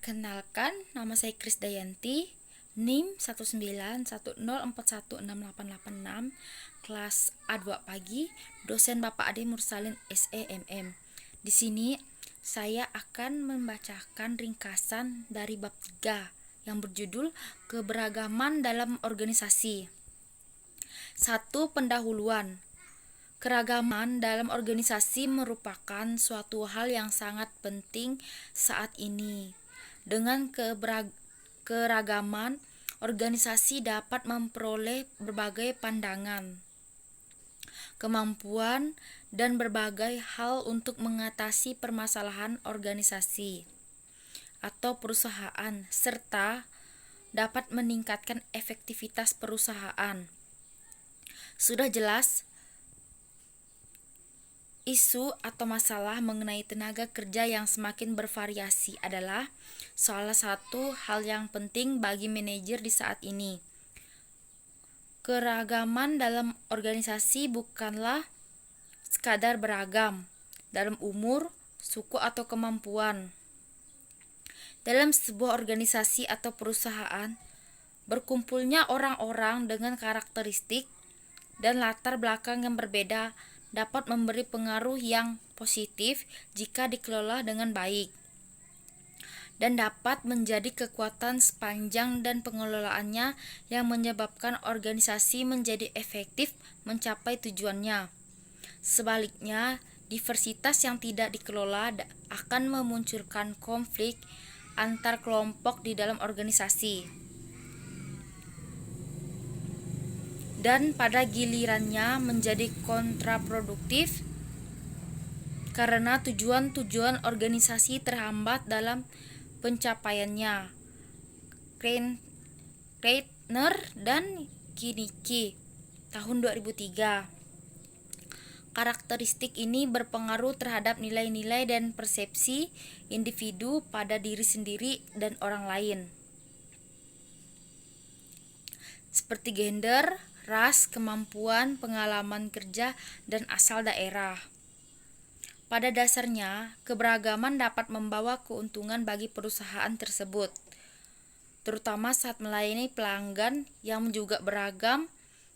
Perkenalkan, nama saya Krisdayanti, NIM 19104168886, kelas A2 pagi, dosen Bapak Ade Mursalin SEMM. Di sini saya akan membacakan ringkasan dari bab 3 yang berjudul Keberagaman dalam Organisasi. 1. Pendahuluan. Keragaman dalam organisasi merupakan suatu hal yang sangat penting saat ini. Dengan keragaman, organisasi dapat memperoleh berbagai pandangan, kemampuan, dan berbagai hal untuk mengatasi permasalahan organisasi atau perusahaan, serta dapat meningkatkan efektivitas perusahaan. Sudah jelas, isu atau masalah mengenai tenaga kerja yang semakin bervariasi adalah salah satu hal yang penting bagi manajer di saat ini. Keragaman dalam organisasi bukanlah sekadar beragam dalam umur, suku, atau kemampuan. Dalam sebuah organisasi atau perusahaan, berkumpulnya orang-orang dengan karakteristik dan latar belakang yang berbeda dapat memberi pengaruh yang positif jika dikelola dengan baik, dan dapat menjadi kekuatan sepanjang dan pengelolaannya yang menyebabkan organisasi menjadi efektif mencapai tujuannya. Sebaliknya, diversitas yang tidak dikelola akan memunculkan konflik antar kelompok di dalam organisasi, dan pada gilirannya menjadi kontraproduktif karena tujuan-tujuan organisasi terhambat dalam pencapaiannya. Kreitner dan Kinnicky, tahun 2003. Karakteristik ini berpengaruh terhadap nilai-nilai dan persepsi individu pada diri sendiri dan orang lain, seperti gender, ras, kemampuan, pengalaman kerja, dan asal daerah. Pada dasarnya, keberagaman dapat membawa keuntungan bagi perusahaan tersebut, terutama saat melayani pelanggan yang juga beragam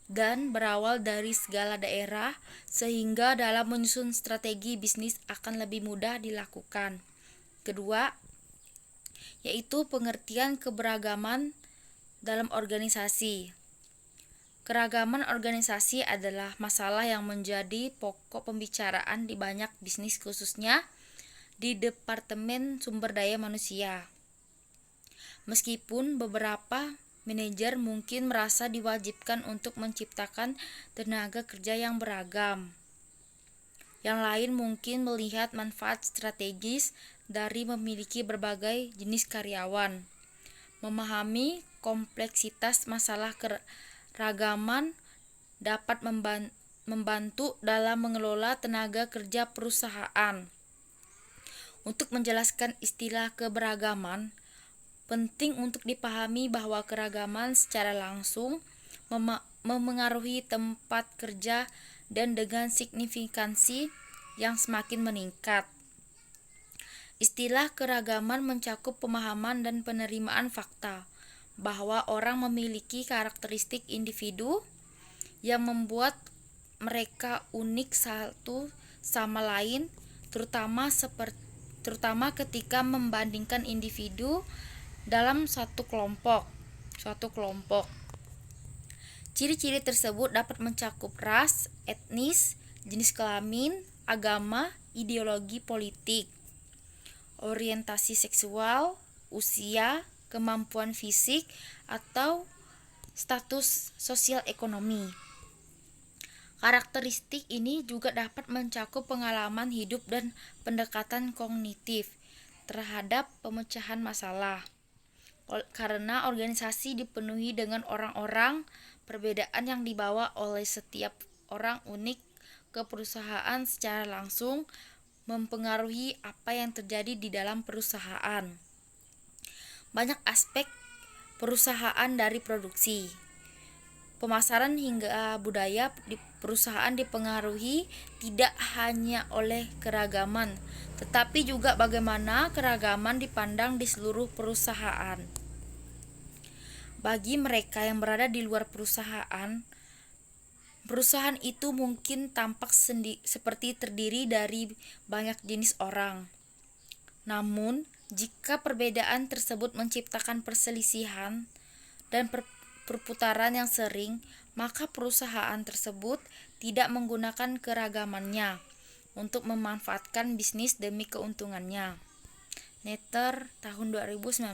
dan berawal dari segala daerah, sehingga dalam menyusun strategi bisnis akan lebih mudah dilakukan. Kedua, yaitu pengertian keberagaman dalam organisasi. Keragaman organisasi adalah masalah yang menjadi pokok pembicaraan di banyak bisnis, khususnya di Departemen Sumber Daya Manusia. Meskipun beberapa manajer mungkin merasa diwajibkan untuk menciptakan tenaga kerja yang beragam, yang lain mungkin melihat manfaat strategis dari memiliki berbagai jenis karyawan. Memahami kompleksitas masalah keragaman dapat membantu dalam mengelola tenaga kerja perusahaan. Untuk menjelaskan istilah keberagaman, penting untuk dipahami bahwa keragaman secara langsung memengaruhi tempat kerja dan dengan signifikansi yang semakin meningkat. Istilah keragaman mencakup pemahaman dan penerimaan fakta bahwa orang memiliki karakteristik individu yang membuat mereka unik satu sama lain, terutama ketika membandingkan individu dalam suatu kelompok. Ciri-ciri tersebut dapat mencakup ras, etnis, jenis kelamin, agama, ideologi politik, orientasi seksual, usia, kemampuan fisik, atau status sosial ekonomi. Karakteristik ini juga dapat mencakup pengalaman hidup dan pendekatan kognitif terhadap pemecahan masalah. Karena organisasi dipenuhi dengan orang-orang, perbedaan yang dibawa oleh setiap orang unik ke perusahaan secara langsung mempengaruhi apa yang terjadi di dalam perusahaan. Banyak aspek perusahaan dari produksi, Pemasaran hingga budaya di perusahaan dipengaruhi tidak hanya oleh keragaman, tetapi juga bagaimana keragaman dipandang di seluruh perusahaan. Bagi mereka yang berada di luar perusahaan, perusahaan itu mungkin tampak seperti terdiri dari banyak jenis orang. Namun, jika perbedaan tersebut menciptakan perselisihan dan perputaran yang sering, maka perusahaan tersebut tidak menggunakan keragamannya untuk memanfaatkan bisnis demi keuntungannya. Netter, tahun 2019.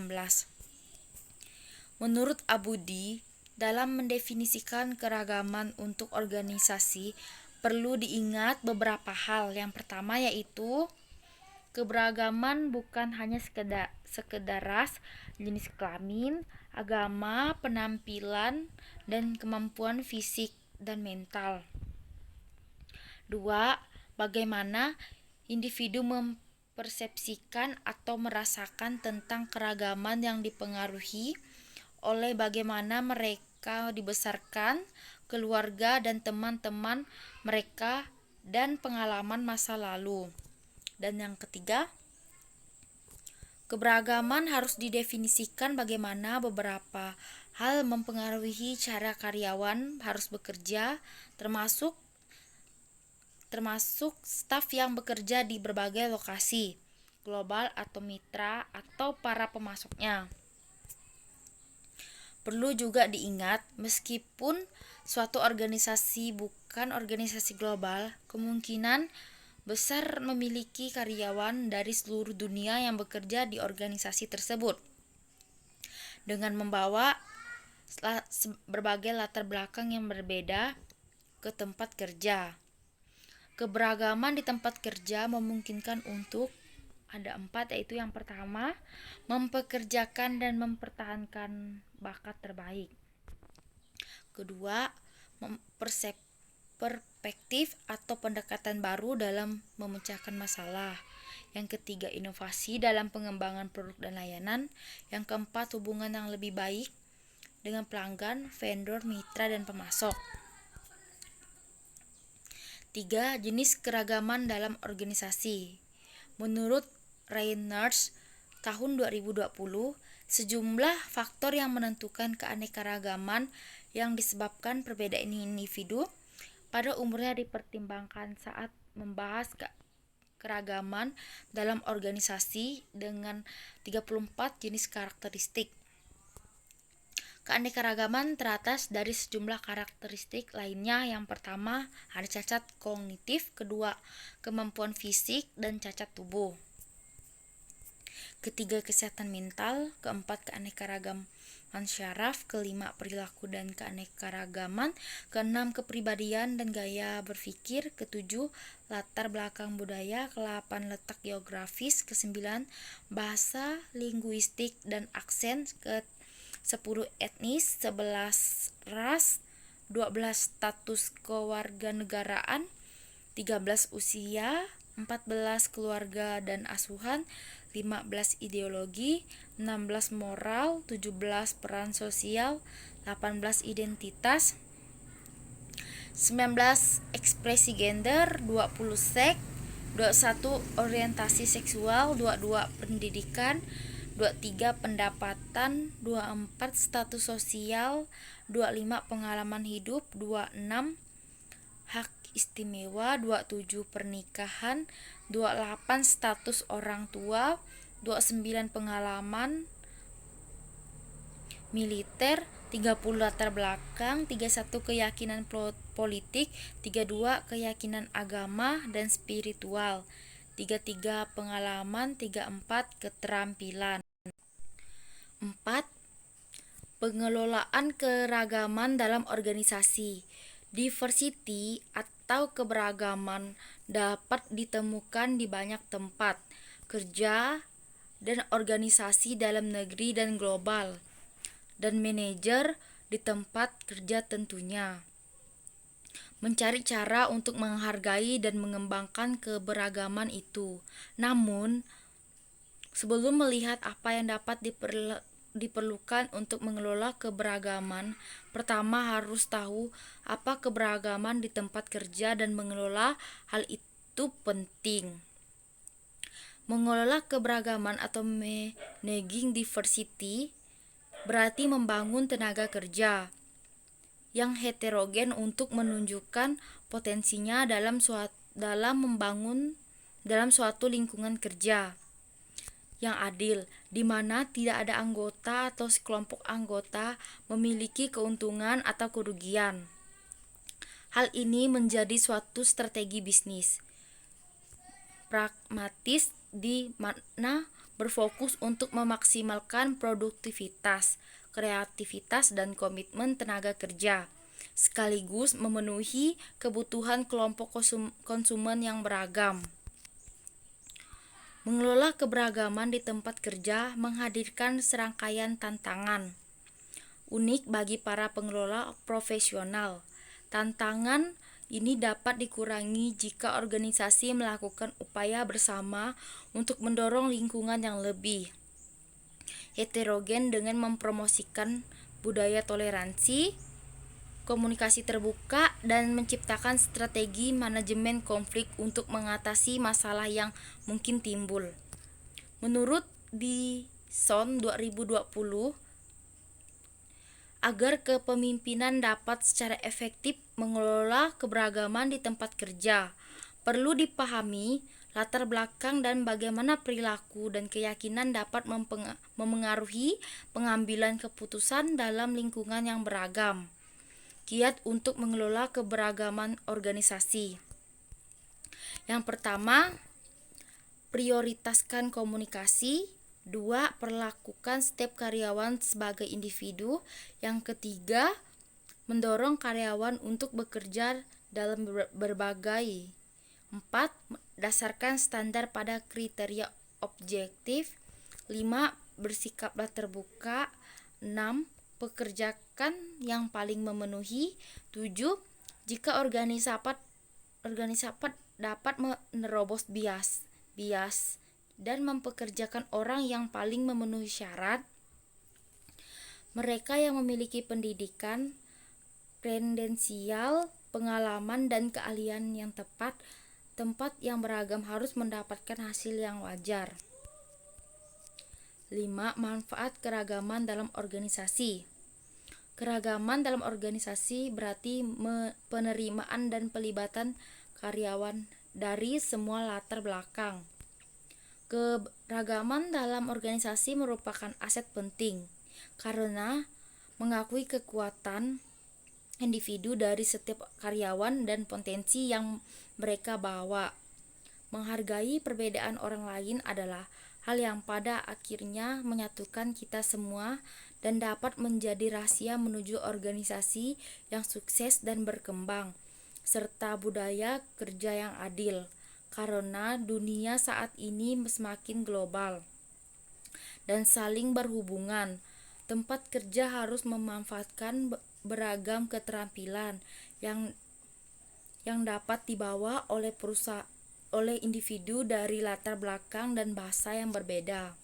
Menurut Abudi, dalam mendefinisikan keragaman untuk organisasi, perlu diingat beberapa hal. Yang pertama yaitu keberagaman bukan hanya sekedar ras, jenis kelamin, agama, penampilan, dan kemampuan fisik dan mental. 2. Bagaimana individu mempersepsikan atau merasakan tentang keragaman yang dipengaruhi oleh bagaimana mereka dibesarkan, keluarga dan teman-teman mereka, dan pengalaman masa lalu. Dan yang ketiga, keberagaman harus didefinisikan bagaimana beberapa hal mempengaruhi cara karyawan harus bekerja, termasuk staf yang bekerja di berbagai lokasi, global atau mitra, atau para pemasoknya. Perlu juga diingat, meskipun suatu organisasi bukan organisasi global, kemungkinan besar memiliki karyawan dari seluruh dunia yang bekerja di organisasi tersebut dengan membawa berbagai latar belakang yang berbeda ke tempat kerja. Keberagaman di tempat kerja memungkinkan untuk ada 4, yaitu yang pertama, mempekerjakan dan mempertahankan bakat terbaik. Kedua, perspektif atau pendekatan baru dalam memecahkan masalah. Yang ketiga, inovasi dalam pengembangan produk dan layanan. Yang keempat, hubungan yang lebih baik dengan pelanggan, vendor, mitra, dan pemasok. 3. Jenis keragaman dalam organisasi. Menurut Reiners, tahun 2020, sejumlah faktor yang menentukan keanekaragaman yang disebabkan perbedaan individu pada umurnya dipertimbangkan saat membahas keragaman dalam organisasi dengan 34 jenis karakteristik. Keanekaragaman teratas dari sejumlah karakteristik lainnya. Yang pertama, ada cacat kognitif, kedua, kemampuan fisik dan cacat tubuh. Ketiga, kesehatan mental, keempat, keanekaragaman syaraf, kelima, perilaku dan keanekaragaman, keenam, kepribadian dan gaya berpikir, ketujuh, latar belakang budaya, ke-8, letak geografis, ke-9, bahasa, linguistik dan aksen, ke-10, etnis, 11, ras, 12, status kewarganegaraan, 13, usia, 14, keluarga dan asuhan, 15, ideologi, 16, moral, 17, peran sosial, 18, identitas, 19, ekspresi gender, 20, seks, 21, orientasi seksual, 22, pendidikan, 23, pendapatan, 24, status sosial, 25, pengalaman hidup, 26, hak istimewa, 27, pernikahan, 28, status orang tua, 29, pengalaman militer, 30, latar belakang, 31, keyakinan politik, 32, keyakinan agama dan spiritual, 33, pengalaman, 34, keterampilan. 4. Pengelolaan keragaman dalam organisasi. Diversity atau keberagaman dapat ditemukan di banyak tempat kerja dan organisasi dalam negeri dan global, dan manajer di tempat kerja tentunya mencari cara untuk menghargai dan mengembangkan keberagaman itu. Namun, sebelum melihat apa yang dapat diperlukan untuk mengelola keberagaman. Pertama, harus tahu apa keberagaman di tempat kerja dan mengelola hal itu penting. Mengelola keberagaman atau managing diversity berarti membangun tenaga kerja yang heterogen untuk menunjukkan potensinya dalam suatu lingkungan kerja yang adil, di mana tidak ada anggota atau sekelompok anggota memiliki keuntungan atau kerugian. Hal ini menjadi suatu strategi bisnis pragmatis di mana berfokus untuk memaksimalkan produktivitas, kreativitas, dan komitmen tenaga kerja, sekaligus memenuhi kebutuhan kelompok konsumen yang beragam. Mengelola keberagaman di tempat kerja menghadirkan serangkaian tantangan unik bagi para pengelola profesional. Tantangan ini dapat dikurangi jika organisasi melakukan upaya bersama untuk mendorong lingkungan yang lebih heterogen dengan mempromosikan budaya toleransi, komunikasi terbuka, dan menciptakan strategi manajemen konflik untuk mengatasi masalah yang mungkin timbul. Menurut Bison 2020, agar kepemimpinan dapat secara efektif mengelola keberagaman di tempat kerja, perlu dipahami latar belakang dan bagaimana perilaku dan keyakinan dapat memengaruhi pengambilan keputusan dalam lingkungan yang beragam. Kiat untuk mengelola keberagaman organisasi. Yang pertama, prioritaskan komunikasi. 2. Perlakukan setiap karyawan sebagai individu. Yang ketiga, mendorong karyawan untuk bekerja dalam berbagai. 4. Dasarkan standar pada kriteria objektif. 5. Bersikaplah terbuka. 6. Pekerjakan yang paling memenuhi. 7. Jika organisasi dapat menerobos bias dan mempekerjakan orang yang paling memenuhi syarat, mereka yang memiliki pendidikan, kredensial, pengalaman, dan keahlian yang tepat. Tempat yang beragam harus mendapatkan hasil yang wajar. 5. Manfaat keragaman dalam organisasi. Keragaman dalam organisasi berarti penerimaan dan pelibatan karyawan dari semua latar belakang. Keragaman dalam organisasi merupakan aset penting karena mengakui kekuatan individu dari setiap karyawan dan potensi yang mereka bawa. Menghargai perbedaan orang lain adalah hal yang pada akhirnya menyatukan kita semua dan dapat menjadi rahasia menuju organisasi yang sukses dan berkembang, serta budaya kerja yang adil. Karena dunia saat ini semakin global dan saling berhubungan, tempat kerja harus memanfaatkan beragam keterampilan yang dapat dibawa oleh individu dari latar belakang dan bahasa yang berbeda.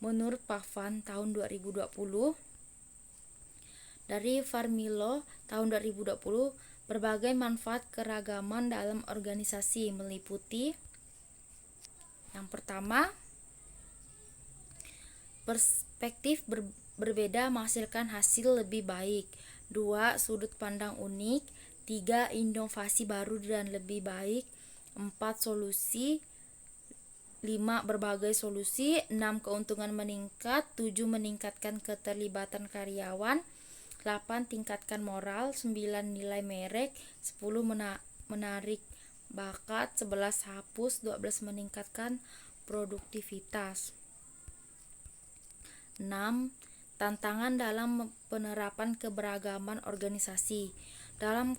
Menurut Pavan tahun 2020, dari Farmilo tahun 2020, berbagai manfaat keragaman dalam organisasi meliputi: yang pertama, perspektif berbeda menghasilkan hasil lebih baik. 2. Sudut pandang unik. 3. Inovasi baru dan lebih baik. 4. Solusi. 5. Berbagai solusi. 6. Keuntungan meningkat. 7. Meningkatkan keterlibatan karyawan. 8. Tingkatkan moral. 9. Nilai merek. 10. Menarik bakat. 11. Hapus. 12. Meningkatkan produktivitas. 6. Tantangan dalam penerapan keberagaman organisasi. Dalam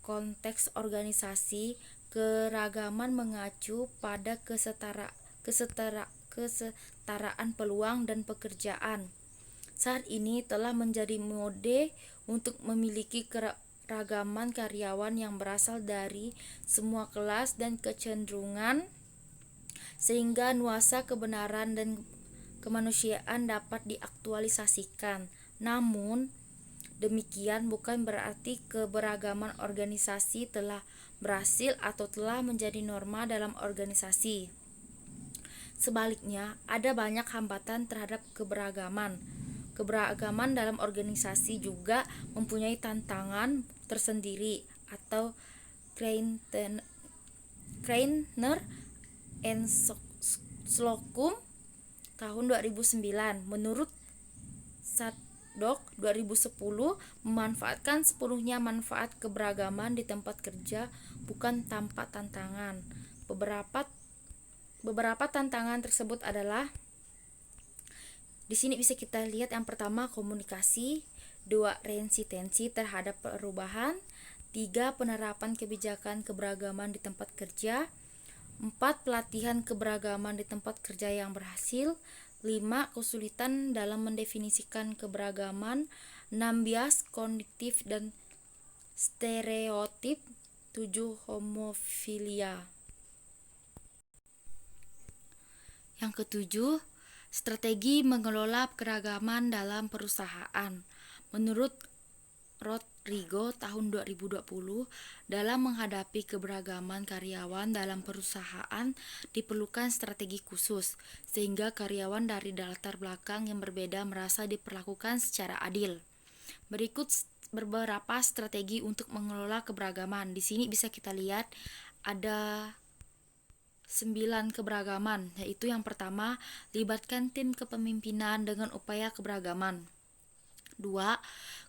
konteks organisasi, keragaman mengacu pada kesetaraan peluang dan pekerjaan. Saat ini telah menjadi mode untuk memiliki keragaman karyawan yang berasal dari semua kelas dan kecenderungan, sehingga nuansa kebenaran dan kemanusiaan dapat diaktualisasikan. Namun, demikian bukan berarti keberagaman organisasi telah berhasil atau telah menjadi norma dalam organisasi. Sebaliknya, ada banyak hambatan terhadap keberagaman. Keberagaman dalam organisasi juga mempunyai tantangan tersendiri atau Kreiner and Slocum tahun 2009. Menurut Sadok 2010, memanfaatkan sepenuhnya manfaat keberagaman di tempat kerja bukan tanpa tantangan. Beberapa tantangan tersebut adalah, di sini bisa kita lihat yang pertama komunikasi, 2 resistensi terhadap perubahan, 3 penerapan kebijakan keberagaman di tempat kerja, 4 pelatihan keberagaman di tempat kerja yang berhasil, 5 kesulitan dalam mendefinisikan keberagaman, 6 bias kognitif dan stereotip, 7 homofilia. Yang ketujuh, strategi mengelola keragaman dalam perusahaan. Menurut Rodrigo tahun 2020, dalam menghadapi keberagaman karyawan dalam perusahaan diperlukan strategi khusus, sehingga karyawan dari latar belakang yang berbeda merasa diperlakukan secara adil. Berikut beberapa strategi untuk mengelola keberagaman. Di sini bisa kita lihat ada 9 keberagaman, yaitu yang pertama, libatkan tim kepemimpinan dengan upaya keberagaman. 2.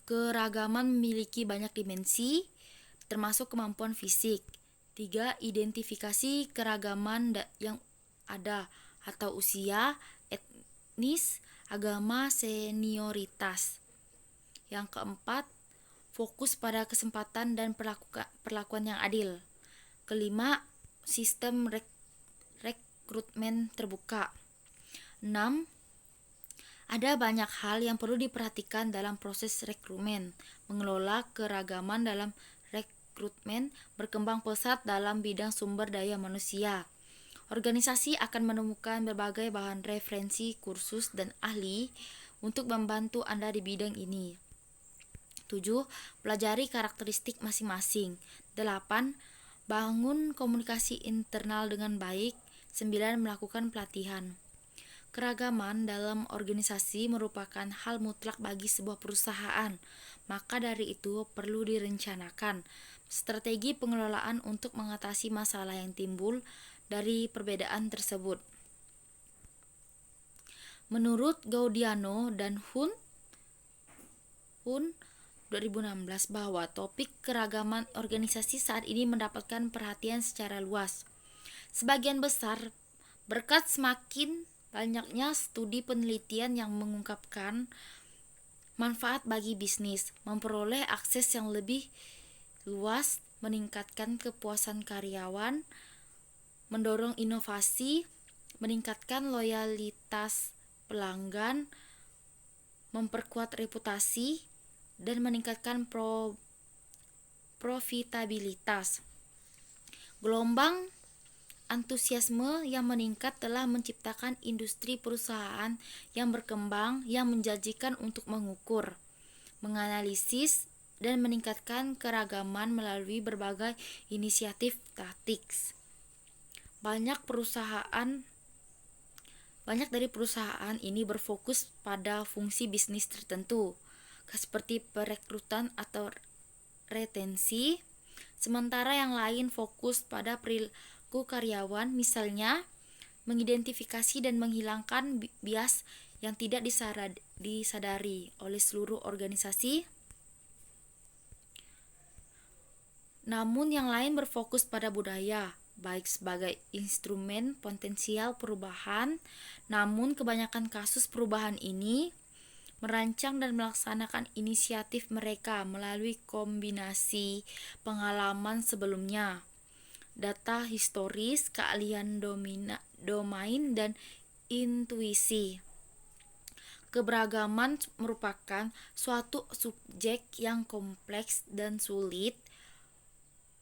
Keragaman memiliki banyak dimensi, termasuk kemampuan fisik. 3. Identifikasi keragaman yang ada atau usia, etnis, agama, senioritas. Yang keempat, fokus pada kesempatan dan perlakuan yang adil. Kelima, sistem rekrutmen terbuka. 6. Ada banyak hal yang perlu diperhatikan dalam proses rekrutmen. Mengelola keragaman dalam rekrutmen berkembang pesat dalam bidang sumber daya manusia. Organisasi akan menemukan berbagai bahan referensi, kursus, dan ahli untuk membantu Anda di bidang ini. 7. Pelajari karakteristik masing-masing. 8. Bangun komunikasi internal dengan baik. 9. Melakukan pelatihan. Keragaman dalam organisasi merupakan hal mutlak bagi sebuah perusahaan. Maka dari itu perlu direncanakan strategi pengelolaan untuk mengatasi masalah yang timbul dari perbedaan tersebut. Menurut Gaudiano dan Hun 2016 bahwa topik keragaman organisasi saat ini mendapatkan perhatian secara luas. Sebagian besar berkat semakin banyaknya studi penelitian yang mengungkapkan manfaat bagi bisnis, memperoleh akses yang lebih luas, meningkatkan kepuasan karyawan, mendorong inovasi, meningkatkan loyalitas pelanggan, memperkuat reputasi, dan meningkatkan profitabilitas. Gelombang antusiasme yang meningkat telah menciptakan industri perusahaan yang berkembang yang menjanjikan untuk mengukur, menganalisis, dan meningkatkan keragaman melalui berbagai inisiatif taktik. Banyak dari perusahaan ini berfokus pada fungsi bisnis tertentu, seperti perekrutan atau retensi, sementara yang lain fokus pada perilaku karyawan, misalnya mengidentifikasi dan menghilangkan bias yang tidak disadari oleh seluruh organisasi. Namun yang lain berfokus pada budaya, baik sebagai instrumen potensial perubahan. Namun kebanyakan kasus perubahan ini merancang dan melaksanakan inisiatif mereka melalui kombinasi pengalaman sebelumnya, data historis, keahlian domain, dan intuisi. Keberagaman merupakan suatu subjek yang kompleks dan sulit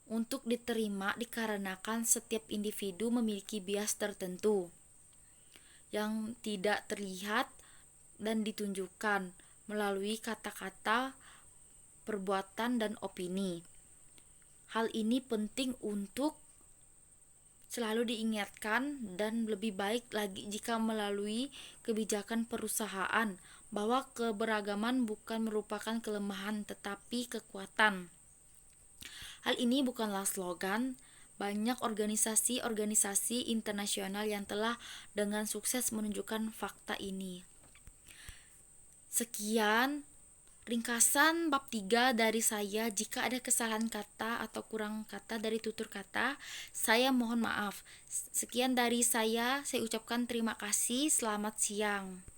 untuk diterima dikarenakan setiap individu memiliki bias tertentu. yang tidak terlihat dan ditunjukkan melalui kata-kata, perbuatan, dan opini. Hal ini penting untuk selalu diingatkan, dan lebih baik lagi jika melalui kebijakan perusahaan bahwa keberagaman bukan merupakan kelemahan tetapi kekuatan. Hal ini bukanlah slogan. Banyak organisasi-organisasi internasional yang telah dengan sukses menunjukkan fakta ini. Sekian ringkasan bab 3 dari saya. Jika ada kesalahan kata atau kurang kata dari tutur kata, saya mohon maaf. Sekian dari saya ucapkan terima kasih. Selamat siang.